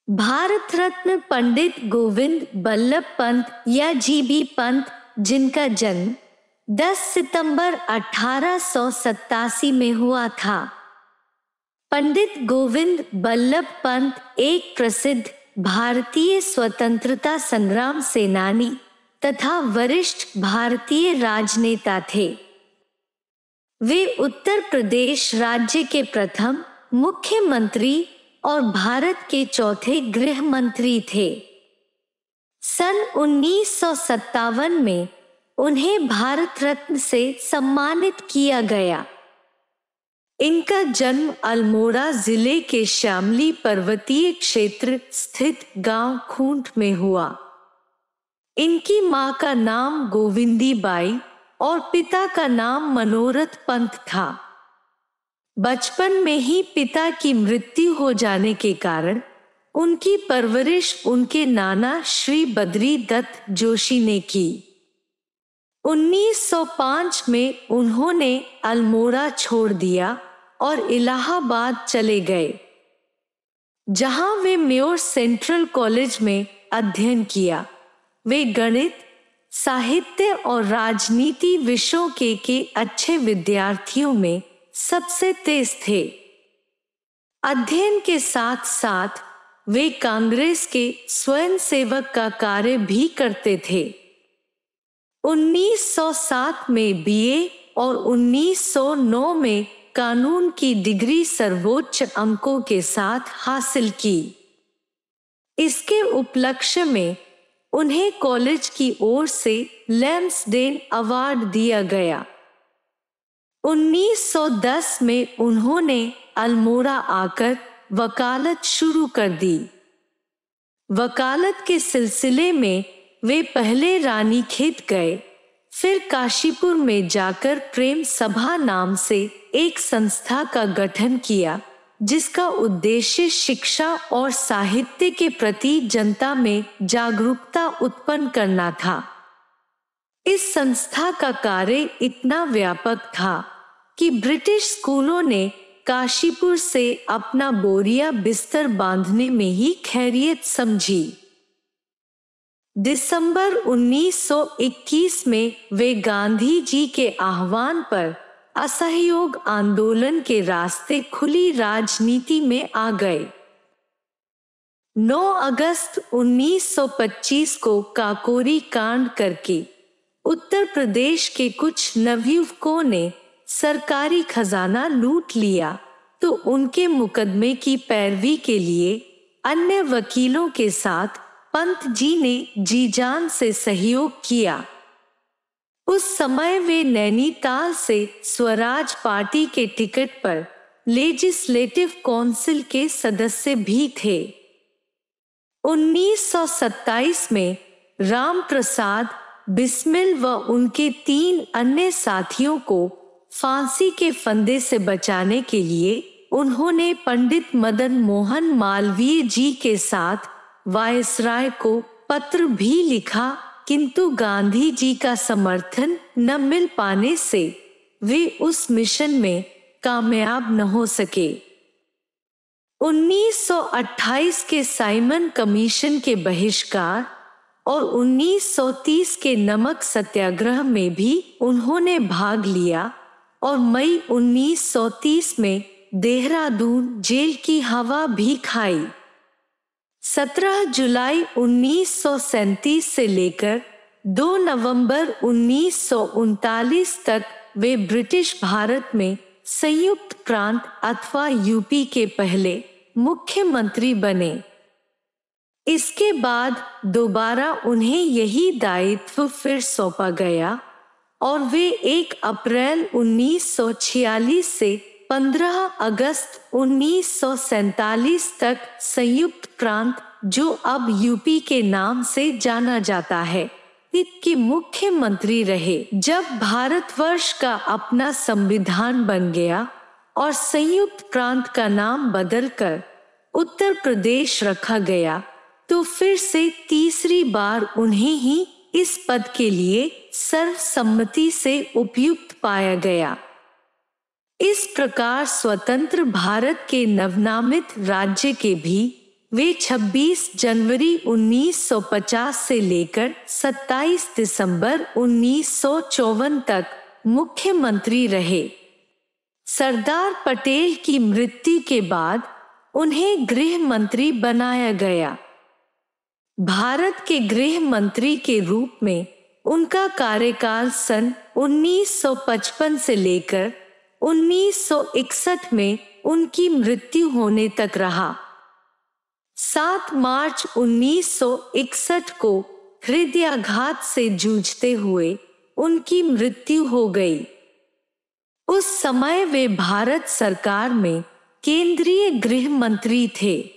भारत रत्न पंडित गोविंद बल्लभ पंत या जीबी पंत, जिनका जन्म 10 सितंबर 1887 में हुआ था। पंडित गोविंद बल्लभ पंत एक प्रसिद्ध भारतीय स्वतंत्रता संग्राम सेनानी तथा वरिष्ठ भारतीय राजनेता थे। वे उत्तर प्रदेश राज्य के प्रथम मुख्यमंत्री और भारत के चौथे गृह मंत्री थे। सन 1957 में उन्हें भारत रत्न से सम्मानित किया गया। इनका जन्म अल्मोड़ा जिले के श्यामली पर्वतीय क्षेत्र स्थित गांव खूंट में हुआ। इनकी मां का नाम गोविंदी बाई और पिता का नाम मनोरथ पंत था। बचपन में ही पिता की मृत्यु हो जाने के कारण उनकी परवरिश उनके नाना श्री बद्री दत्त जोशी ने की। 1905 में उन्होंने अल्मोड़ा छोड़ दिया और इलाहाबाद चले गए, जहां वे म्योर सेंट्रल कॉलेज में अध्ययन किया। वे गणित, साहित्य और राजनीति विषयों के अच्छे विद्यार्थियों में सबसे तेज थे। अध्ययन के साथ साथ वे कांग्रेस के स्वयंसेवक का कार्य भी करते थे। 1907 में बीए और 1909 में कानून की डिग्री सर्वोच्च अंकों के साथ हासिल की। इसके उपलक्ष्य में उन्हें कॉलेज की ओर से लैम्सडेन अवार्ड दिया गया। 1910 में उन्होंने अल्मोड़ा आकर वकालत शुरू कर दी। वकालत के सिलसिले में वे पहले रानीखेत गए, फिर काशीपुर में जाकर प्रेम सभा नाम से एक संस्था का गठन किया, जिसका उद्देश्य शिक्षा और साहित्य के प्रति जनता में जागरूकता उत्पन्न करना था। इस संस्था का कार्य इतना व्यापक था कि ब्रिटिश स्कूलों ने काशीपुर से अपना बोरिया बिस्तर बांधने में ही खैरियत समझी। दिसंबर 1921 में वे गांधी जी के आह्वान पर असहयोग आंदोलन के रास्ते खुली राजनीति में आ गए। 9 अगस्त 1925 को काकोरी कांड करके उत्तर प्रदेश के कुछ नवयुवकों ने सरकारी खजाना लूट लिया, तो उनके मुकदमे की पैरवी के लिए अन्य वकीलों के साथ पंत जी ने जी जान से सहयोग किया। उस समय वे नैनीताल से स्वराज पार्टी के टिकट पर लेजिस्लेटिव काउंसिल के सदस्य भी थे। 1927 में राम प्रसाद बिस्मिल व उनके 3 अन्य साथियों को फांसी के फंदे से बचाने के लिए उन्होंने पंडित मदन मोहन मालवीय जी के साथ वायसराय को पत्र भी लिखा, किंतु गांधी जी का समर्थन न मिल पाने से वे उस मिशन में कामयाब न हो सके। 1928 के साइमन कमीशन के बहिष्कार और 1930 के नमक सत्याग्रह में भी उन्होंने भाग लिया और मई 1930 में देहरादून जेल की हवा भी खाई। 17 जुलाई 1937 से लेकर 2 नवंबर 1939 तक वे ब्रिटिश भारत में संयुक्त प्रांत अथवा यूपी के पहले मुख्यमंत्री बने। इसके बाद दोबारा उन्हें यही दायित्व फिर सौंपा गया और वे 1 अप्रैल 1946 से 15 अगस्त 1947 तक संयुक्त प्रांत, जो अब यूपी के नाम से जाना जाता है, के मुख्यमंत्री रहे। जब भारतवर्ष का अपना संविधान बन गया और संयुक्त प्रांत का नाम बदलकर उत्तर प्रदेश रखा गया, तो फिर से तीसरी बार उन्हें ही इस पद के लिए सर्वसम्मति से उपयुक्त पाया गया। इस प्रकार स्वतंत्र भारत के नवनामित राज्य के भी वे 26 जनवरी 1950 से लेकर 27 दिसंबर 1954 तक मुख्यमंत्री रहे। सरदार पटेल की मृत्यु के बाद उन्हें गृह मंत्री बनाया गया। भारत के गृह मंत्री के रूप में उनका कार्यकाल सन 1955 से लेकर 1961 में उनकी मृत्यु होने तक रहा। 7 मार्च 1961 को हृदयाघात से जूझते हुए उनकी मृत्यु हो गई। उस समय वे भारत सरकार में केंद्रीय गृह मंत्री थे।